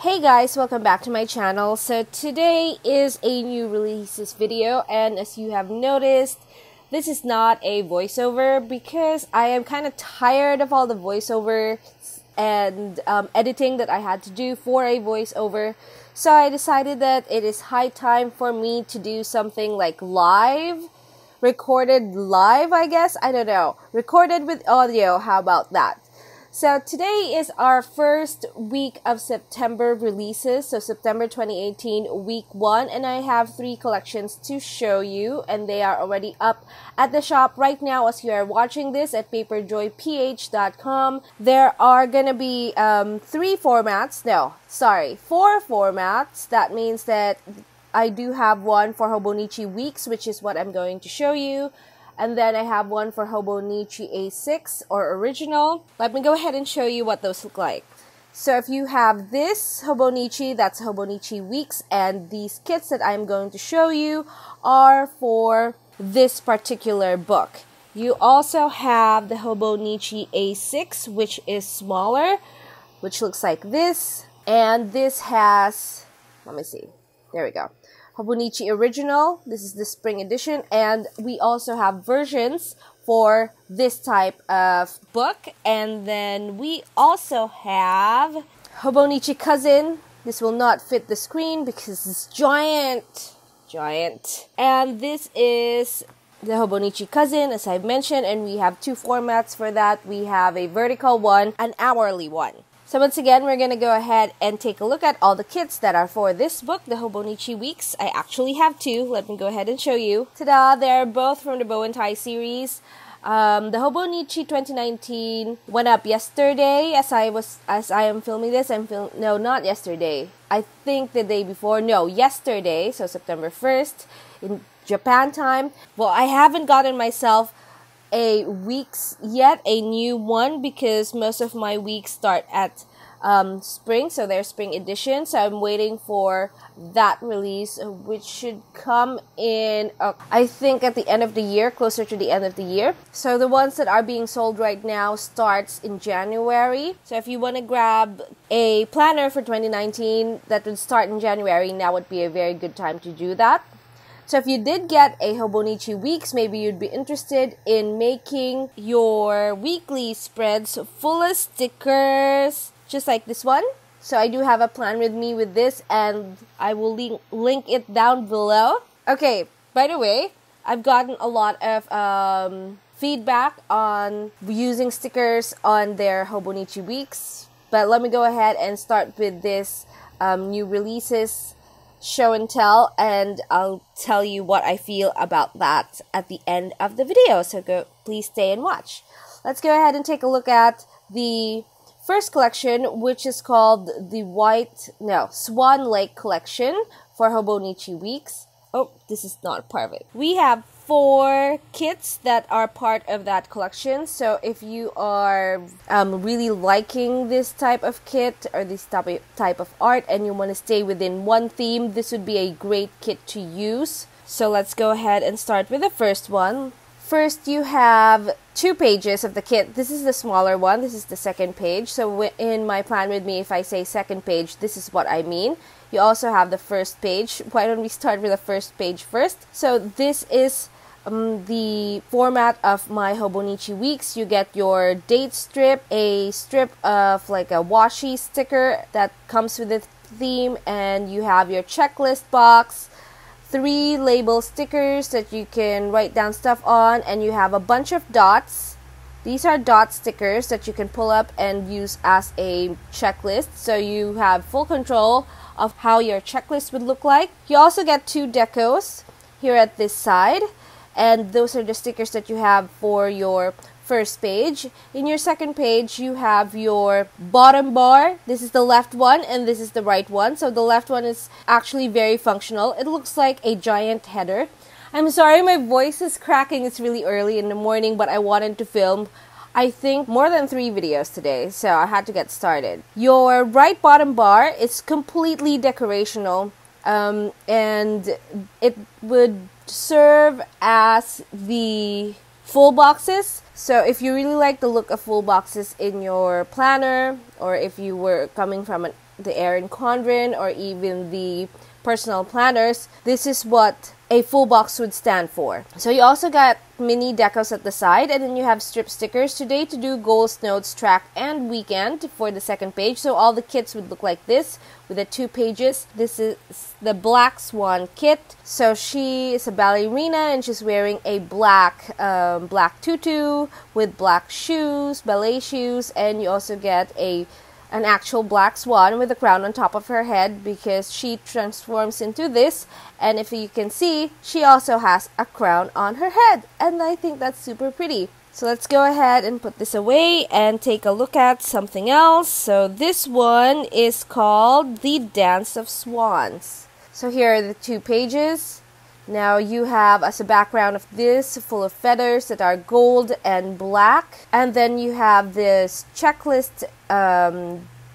Hey guys, welcome back to my channel. So today is a new releases video, and as you have noticed, this is not a voiceover because I am kind of tired of all the voiceover and editing that I had to do for a voiceover. So I decided that it is high time for me to do something like recorded live, I guess. I don't know. Recorded with audio, how about that? So today is our first week of September releases, so September 2018, week 1, and I have 3 collections to show you, and they are already up at the shop right now as you are watching this at paperjoyph.com. There are gonna be 4 formats. That means that I do have one for Hobonichi weeks, which is what I'm going to show you. And then I have one for Hobonichi A6 or original. Let me go ahead and show you what those look like. So if you have this Hobonichi, that's Hobonichi weeks, and these kits that I'm going to show you are for this particular book. You also have the Hobonichi A6, which is smaller, which looks like this. And this has, let me see, there we go. Hobonichi Original, this is the spring edition, and we also have versions for this type of book. And then we also have Hobonichi Cousin. This will not fit the screen because it's giant. And this is the Hobonichi Cousin, as I've mentioned, and we have 2 formats for that. We have a vertical one, an hourly one. So once again, we're going to go ahead and take a look at all the kits that are for this book, the Hobonichi Weeks. I actually have 2. Let me go ahead and show you. Ta-da! They're both from the Bow and Tie series. The Hobonichi 2019 went up yesterday as I am filming this. No, not yesterday. I think the day before. No, yesterday. So September 1st in Japan time. Well, I haven't gotten myself a weeks yet, a new one, because most of my weeks start at spring, so they're spring edition. So I'm waiting for that release, which should come in I think at the end of the year, closer to the end of the year. So the ones that are being sold right now starts in January. So if you want to grab a planner for 2019 that would start in January, now would be a very good time to do that. So if you did get a Hobonichi Weeks, maybe you'd be interested in making your weekly spreads full of stickers, just like this one. So I do have a plan with me with this, and I will link it down below. Okay, by the way, I've gotten a lot of feedback on using stickers on their Hobonichi Weeks. But let me go ahead and start with this new releases show and tell, and I'll tell you what I feel about that at the end of the video. So please stay and watch. Let's go ahead and take a look at the first collection, which is called the Swan Lake collection for Hobonichi Weeks. Oh, this is not part of it. We have 4 kits that are part of that collection. So if you are really liking this type of kit or this type of art and you want to stay within one theme, this would be a great kit to use. So let's go ahead and start with the first one. First, you have 2 pages of the kit. This is the smaller one. This is the second page. So in my plan with me, if I say second page, this is what I mean. You also have the first page. Why don't we start with the first page first? So this is the format of my Hobonichi Weeks. You get your date strip, a strip of like a washi sticker that comes with the theme, and you have your checklist box, 3 label stickers that you can write down stuff on, and you have a bunch of dots. These are dot stickers that you can pull up and use as a checklist, so you have full control of how your checklist would look like. You also get 2 decos here at this side, and those are the stickers that you have for your first page. In your second page, you have your bottom bar. This is the left one, and this is the right one. So the left one is actually very functional. It looks like a giant header. I'm sorry, my voice is cracking. It's really early in the morning, but I wanted to film, I think, more than 3 videos today, so I had to get started. Your right bottom bar is completely decorational, and it would serve as the full boxes. So if you really like the look of full boxes in your planner, or if you were coming from an the Erin Condren or even the personal planners, this is what a full box would stand for. So you also got mini decals at the side, and then you have strip stickers today to do goals, notes, track, and weekend for the second page. So all the kits would look like this with the 2 pages. This is the Black Swan kit. So she is a ballerina and she's wearing a black tutu with black shoes, ballet shoes, and you also get an actual black swan with a crown on top of her head because she transforms into this. And if you can see, she also has a crown on her head, and I think that's super pretty. So let's go ahead and put this away and take a look at something else. So this one is called The Dance of Swans. So here are the 2 pages. Now you have as a background of this full of feathers that are gold and black, and then you have this checklist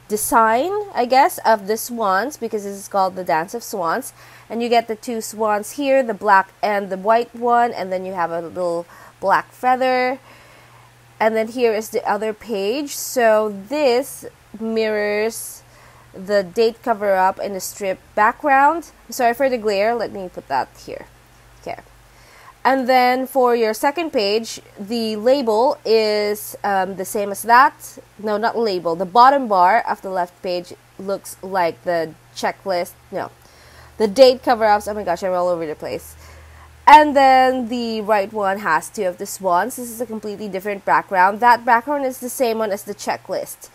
design, I guess, of the swans, because this is called The Dance of Swans. And you get the 2 swans here, the black and the white one, and then you have a little black feather. And then here is the other page. So this mirrors the date cover up in the strip background. Sorry for the glare, let me put that here. Okay. And then for your second page, the label is the same as that. No, not label. The bottom bar of the left page looks like the checklist. No, the date cover-ups. Oh my gosh, I'm all over the place. And then the right one has 2 of the swans. This is a completely different background. That background is the same one as the checklist.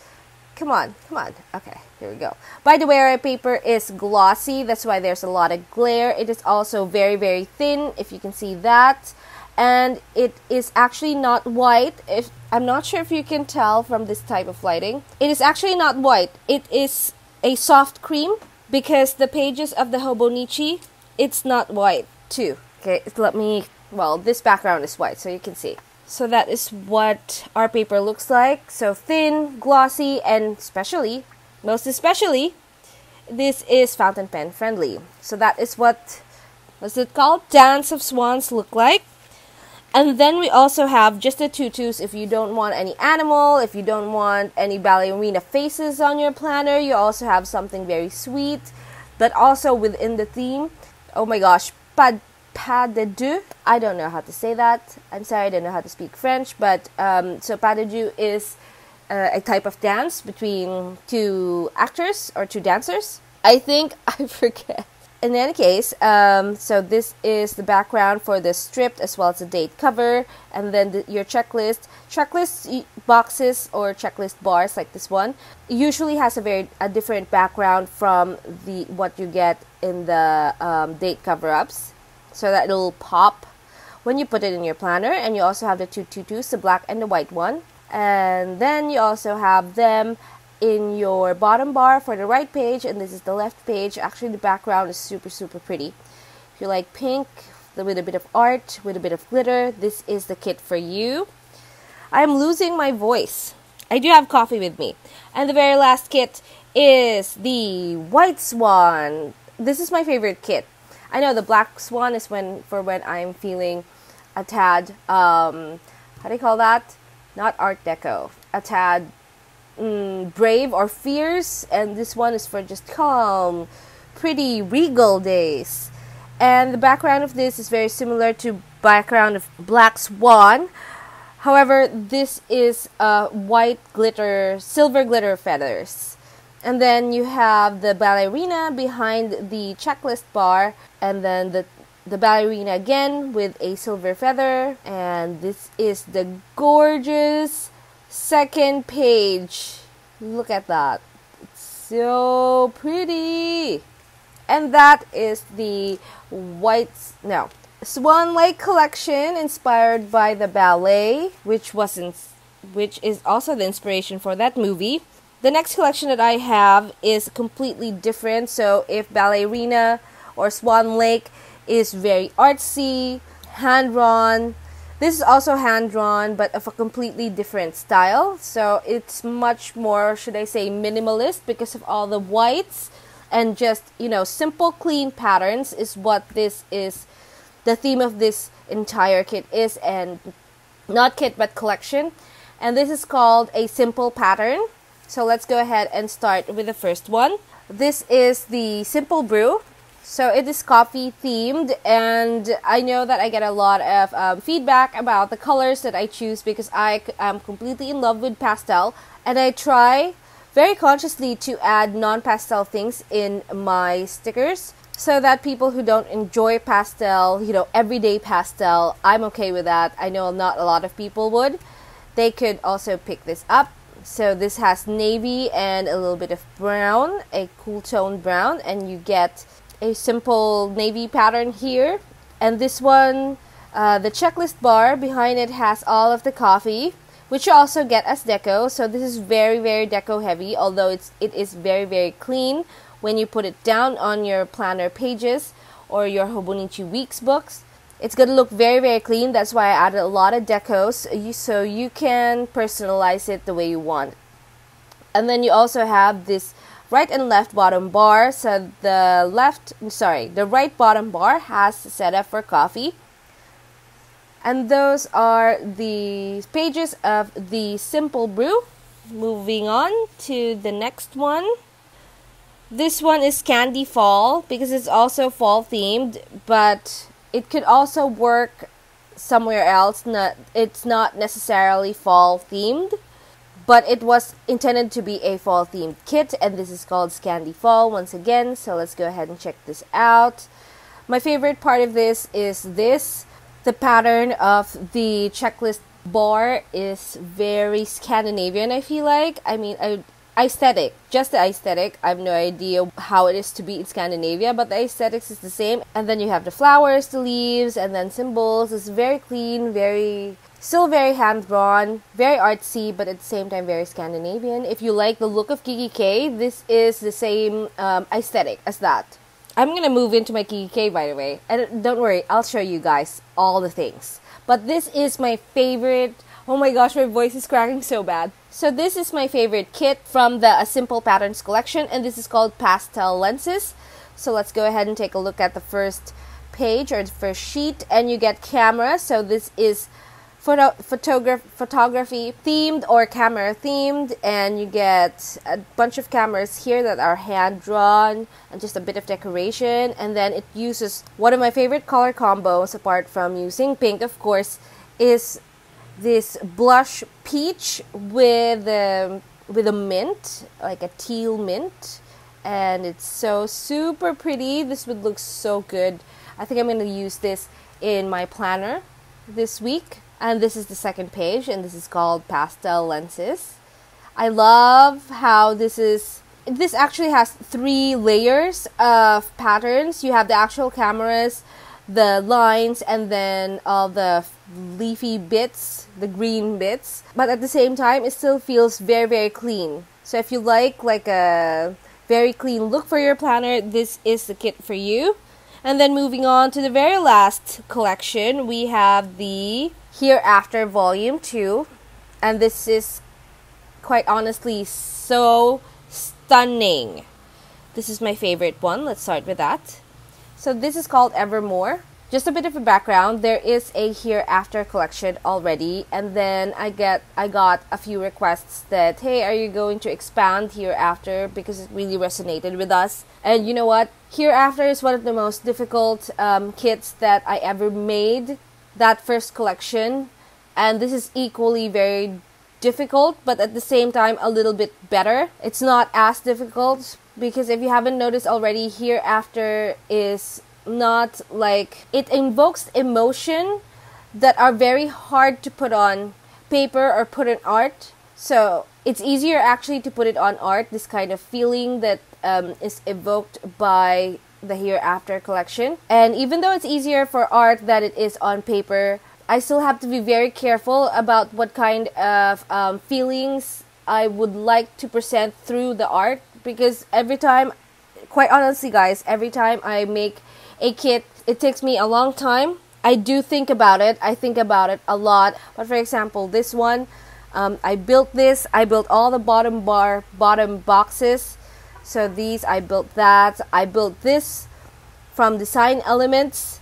Come on, come on. Okay, here we go. By the way, our paper is glossy. That's why there's a lot of glare. It is also very, very thin, if you can see that. And it is actually not white. I'm not sure if you can tell from this type of lighting. It is actually not white. It is a soft cream because the pages of the Hobonichi, it's not white too. Okay, well, this background is white, so you can see. So that is what our paper looks like. So thin, glossy, and most especially, this is fountain pen friendly. So that is what's it called? Dance of Swans look like. And then we also have just the tutus. If you don't want any animal, if you don't want any ballerina faces on your planner, you also have something very sweet, but also within the theme. Oh my gosh, pas de deux. I don't know how to say that. I'm sorry, I don't know how to speak French, but so pas de deux is a type of dance between 2 actors or 2 dancers. I think I forget. In any case, so this is the background for the strip as well as the date cover, and then your checklist boxes or checklist bars like this one usually has a different background from what you get in the date cover-ups. So that it'll pop when you put it in your planner. And you also have the 2 tutus, the black and the white one. And then you also have them in your bottom bar for the right page, and this is the left page. Actually, the background is super, super pretty. If you like pink with a bit of art, with a bit of glitter, this is the kit for you. I'm losing my voice. I do have coffee with me. And the very last kit is the White Swan. This is my favorite kit. I know the Black Swan is when I'm feeling a tad, how do you call that? Not Art Deco. A tad brave or fierce. And this one is for just calm, pretty, regal days. And the background of this is very similar to background of Black Swan. However, this is white glitter, silver glitter feathers. And then you have the ballerina behind the checklist bar, and then the ballerina again with a silver feather. And this is the gorgeous second page. Look at that. It's so pretty. And that is the Swan Lake collection inspired by the ballet, which is also the inspiration for that movie. The next collection that I have is completely different. So if Ballerina or Swan Lake is very artsy, hand-drawn, this is also hand-drawn but of a completely different style. So it's much more, should I say, minimalist because of all the whites and just, simple, clean patterns is what this is. The theme of this entire kit is, and not kit but collection. And this is called a simple pattern. So let's go ahead and start with the first one. This is the Simple Brew. So it is coffee themed, and I know that I get a lot of feedback about the colors that I choose because I am completely in love with pastel, and I try very consciously to add non-pastel things in my stickers so that people who don't enjoy pastel, everyday pastel, I'm okay with that. I know not a lot of people would. They could also pick this up. So this has navy and a little bit of brown, a cool tone brown, and you get a simple navy pattern here. And this one, the checklist bar behind it has all of the coffee, which you also get as deco. So this is very, very deco heavy, although it is very, very clean when you put it down on your planner pages or your Hobonichi Weeks books. It's going to look very, very clean. That's why I added a lot of decos so you can personalize it the way you want. And then you also have this right and left bottom bar. So the right bottom bar has setup for coffee. And those are the pages of the Simple Brew. Moving on to the next one. This one is Candy Fall because it's also fall themed, but it could also work somewhere else. It's not necessarily fall themed, but it was intended to be a fall themed kit, and this is called Candy Fall once again. So let's go ahead and check this out. My favorite part of this is the pattern of the checklist bar is very Scandinavian, I feel like. I mean, aesthetic, just the aesthetic. I have no idea how it is to be in Scandinavia, but the aesthetics is the same. And then you have the flowers, the leaves, and then symbols. It's very clean, still very hand-drawn, very artsy, but at the same time very Scandinavian. If you like the look of Kiki K, this is the same aesthetic as that. I'm gonna move into my Kiki K, by the way, and don't worry, I'll show you guys all the things. But this is my favorite. Oh my gosh, my voice is cracking so bad. So this is my favorite kit from the Simple Patterns collection, and this is called Pastel Lenses. So let's go ahead and take a look at the first page or the first sheet, and you get camera. So this is photography themed or camera themed, and you get a bunch of cameras here that are hand drawn and just a bit of decoration. And then it uses one of my favorite color combos, apart from using pink, of course, is this blush peach with a mint, like a teal mint, and it's so super pretty. This would look so good. I think I'm going to use this in my planner this week. And this is the second page, and this is called Pastel Lenses. I love how this actually has 3 layers of patterns. You have the actual cameras, the lines, and then all the leafy bits, the green bits. But at the same time, it still feels very, very clean. So if you like a very clean look for your planner, this is the kit for you. And then moving on to the very last collection, we have the Hereafter Volume 2. And this is quite honestly so stunning. This is my favorite one. Let's start with that. So this is called Evermore. Just a bit of a background, there is a Hereafter collection already, and then I got a few requests that, hey, are you going to expand Hereafter, because it really resonated with us. And you know what? Hereafter is one of the most difficult kits that I ever made, that first collection, and this is equally very difficult, but at the same time a little bit better. It's not as difficult, because if you haven't noticed already, Hereafter is not like, it invokes emotion that are very hard to put on paper or put in art. So it's easier actually to put it on art, this kind of feeling that is evoked by the Hereafter collection. And even though it's easier for art than it is on paper, I still have to be very careful about what kind of feelings I would like to present through the art, because every time, quite honestly guys, every time I make a kit, it takes me a long time. I do think about it. I think about it a lot. But for example, this one, I built all the bottom boxes. So these, I built that. I built this from design elements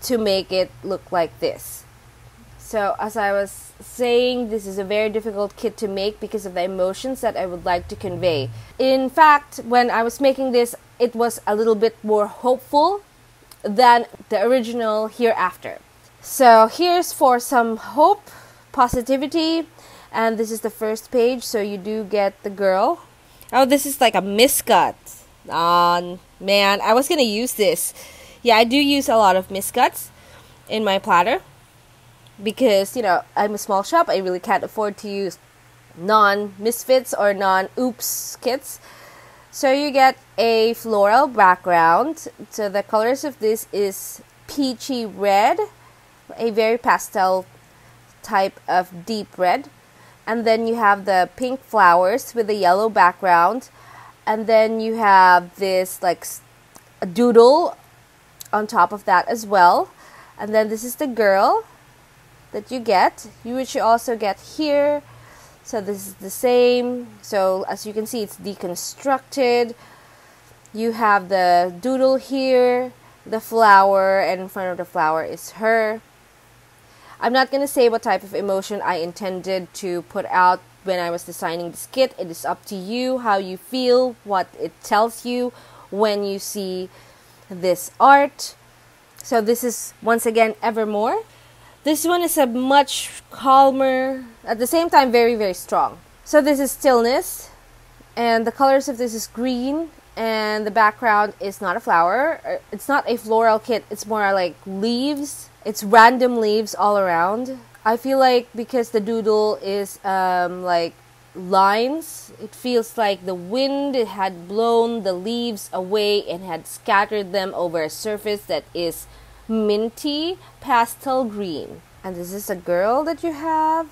to make it look like this. So as I was saying, this is a very difficult kit to make because of the emotions that I would like to convey. In fact, when I was making this, it was a little bit more hopeful than the original Hereafter. So here's for some hope, positivity, and this is the first page, so you do get the girl. Oh, this is like a miscut. Man, I was gonna use this. Yeah, I do use a lot of miscuts in my platter because, you know, I'm a small shop. I really can't afford to use non-misfits or non-oops kits. So you get a floral background. So the colors of this is peachy red, a very pastel type of deep red. And then you have the pink flowers with a yellow background. And then you have this like a doodle on top of that as well. And then this is the girl that you get, which you also get here. So this is the same. So as you can see, it's deconstructed. You have the doodle here, the flower, and in front of the flower is her. I'm not going to say what type of emotion I intended to put out when I was designing this kit. It is up to you how you feel, what it tells you when you see this art. So this is once again Evermore. This one is a much calmer, at the same time very, very strong. So this is Stillness, and the colors of this is green, and the background is not a flower. It's not a floral kit, it's more like leaves. It's random leaves all around. I feel like because the doodle is like lines, it feels like the wind had blown the leaves away and had scattered them over a surface that is minty pastel green. And this is a girl that you have,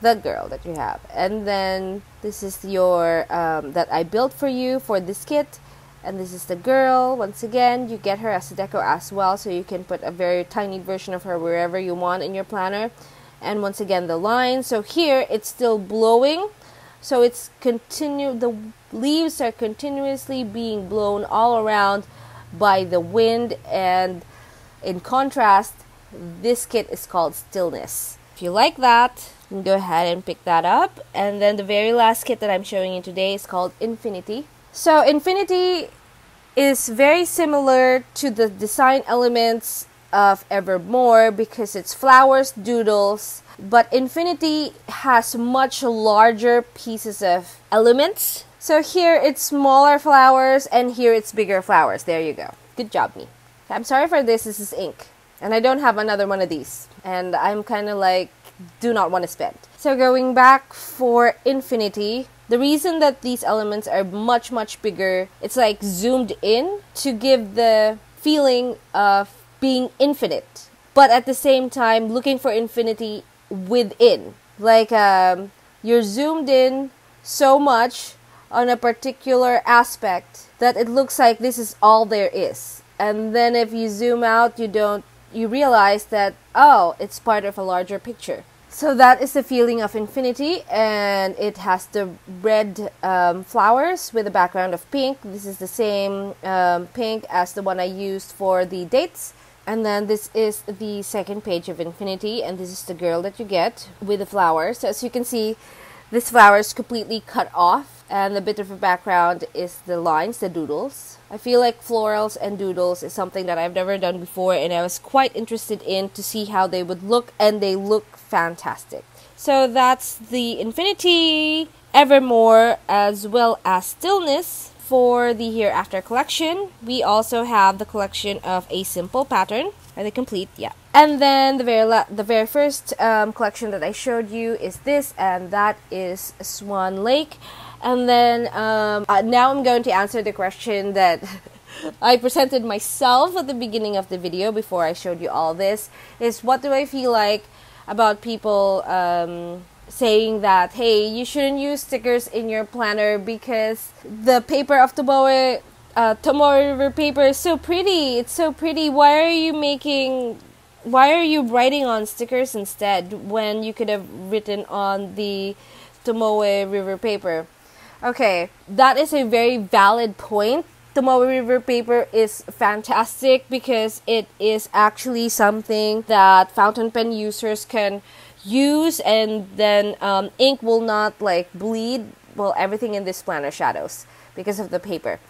the girl that you have. And then this is your that I built for you for this kit. And this is the girl. Once again, you get her as a deco as well, so you can put a very tiny version of her wherever you want in your planner. And once again, the line. So here it's still blowing, so it's the leaves are continuously being blown all around by the wind. And in contrast, this kit is called Stillness. If you like that, you can go ahead and pick that up. And then the very last kit that I'm showing you today is called Infinity. So Infinity is very similar to the design elements of Evermore because it's flowers, doodles, but Infinity has much larger pieces of elements. So here it's smaller flowers and here it's bigger flowers. There you go. Good job, me. I'm sorry for this. This is ink. And I don't have another one of these. And I'm kind of like, do not want to spend. So going back for Infinity, the reason that these elements are much, much bigger, it's like zoomed in to give the feeling of being infinite. But at the same time, looking for infinity within. Like you're zoomed in so much on a particular aspect that it looks like this is all there is. And then if you zoom out, you realize that, oh, it's part of a larger picture. So that is the feeling of Infinity, and it has the red flowers with a background of pink. This is the same pink as the one I used for the dates. And then this is the second page of Infinity, and this is the girl that you get with the flowers. So as you can see, this flower is completely cut off, and the bit of a background is the lines, the doodles. I feel like florals and doodles is something that I've never done before, and I was quite interested in to see how they would look, and they look fantastic. So that's the Infinity, Evermore, as well as Stillness for the Hereafter collection. We also have the collection of A Simple Pattern. Are they complete? Yeah. And then the very first collection that I showed you is this, and that is Swan Lake. And then now I'm going to answer the question that I presented myself at the beginning of the video before I showed you all this, is what do I feel like about people saying that, hey, you shouldn't use stickers in your planner because the paper of Tomoe River paper is so pretty. It's so pretty. Why are you writing on stickers instead when you could have written on the Tomoe River paper? Okay, that is a very valid point. Tomoe River paper is fantastic because it is actually something that fountain pen users can use, and then ink will not like bleed. Well, everything in this planner shadows because of the paper.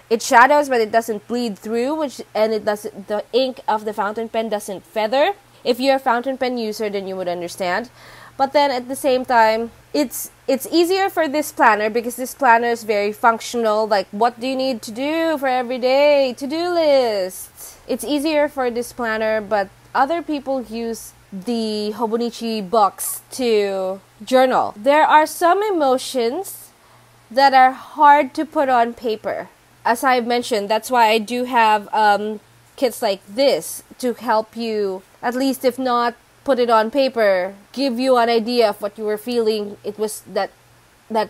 It shadows, but it doesn't bleed through, the ink of the fountain pen doesn't feather. If you're a fountain pen user, then you would understand. But then at the same time, it's easier for this planner because this planner is very functional. Like, what do you need to do for every day? To-do list. It's easier for this planner, but other people use the Hobonichi box to journal. There are some emotions that are hard to put on paper. As I mentioned, that's why I do have kits like this to help you, at least if not put it on paper, give you an idea of what you were feeling. It was that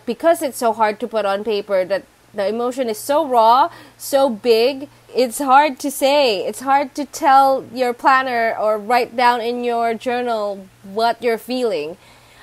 because it's so hard to put on paper, that the emotion is so raw, so big, it's hard to say. It's hard to tell your planner or write down in your journal what you're feeling.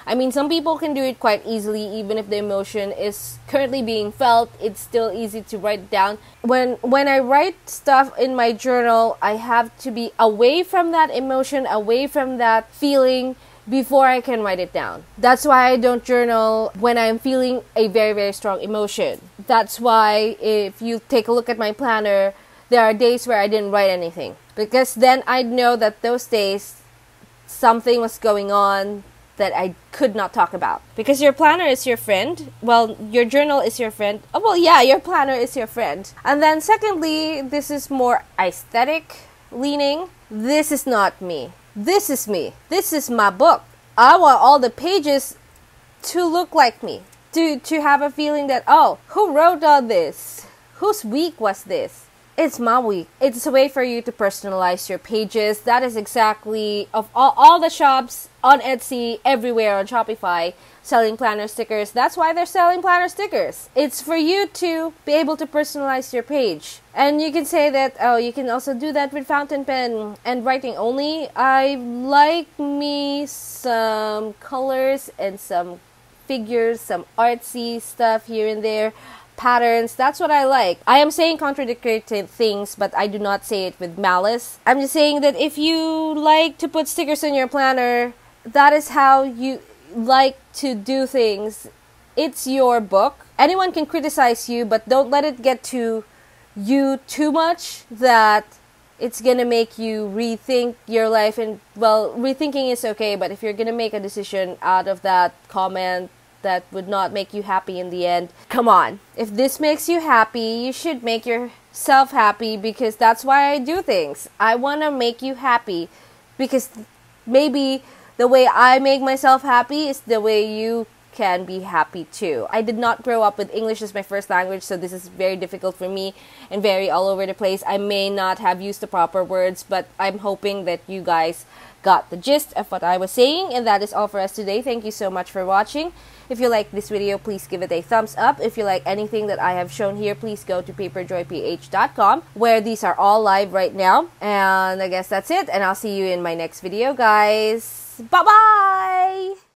I mean, some people can do it quite easily, even if the emotion is currently being felt. It's still easy to write down. When I write stuff in my journal, I have to be away from that emotion, away from that feeling, before I can write it down. That's why I don't journal when I'm feeling a very, very strong emotion. That's why if you take a look at my planner, there are days where I didn't write anything. Because then I'd know that those days, something was going on that I could not talk about. Because your planner is your friend. Well, your journal is your friend. Oh, well, yeah, your planner is your friend. And then secondly, this is more aesthetic leaning. This is not me. This is me. This is my book. I want all the pages to look like me. To have a feeling that, oh, who wrote all this? Whose week was this? It's my week. It's a way for you to personalize your pages. That is exactly of all the shops on Etsy, everywhere on Shopify, selling planner stickers. That's why they're selling planner stickers. It's for you to be able to personalize your page. And you can say that, oh, you can also do that with fountain pen and writing only. I like me some colors and some figures, some artsy stuff here and there. Patterns, that's what I like. I am saying contradictory things, but I do not say it with malice. I'm just saying that if you like to put stickers in your planner, that is how you like to do things. It's your book. Anyone can criticize you, but don't let it get to you too much that it's gonna make you rethink your life. And, well, rethinking is okay, but if you're gonna make a decision out of that comment that would not make you happy in the end, come on. If this makes you happy, you should make yourself happy, because that's why I do things. I want to make you happy, because maybe the way I make myself happy is the way you can be happy too. I did not grow up with English as my first language, so this is very difficult for me and very all over the place. I may not have used the proper words, but I'm hoping that you guys got the gist of what I was saying. And that is all for us today. Thank you so much for watching. If you like this video, please give it a thumbs up. If you like anything that I have shown here, please go to paperjoyph.com, where these are all live right now. And I guess that's it. And I'll see you in my next video, guys. Bye-bye!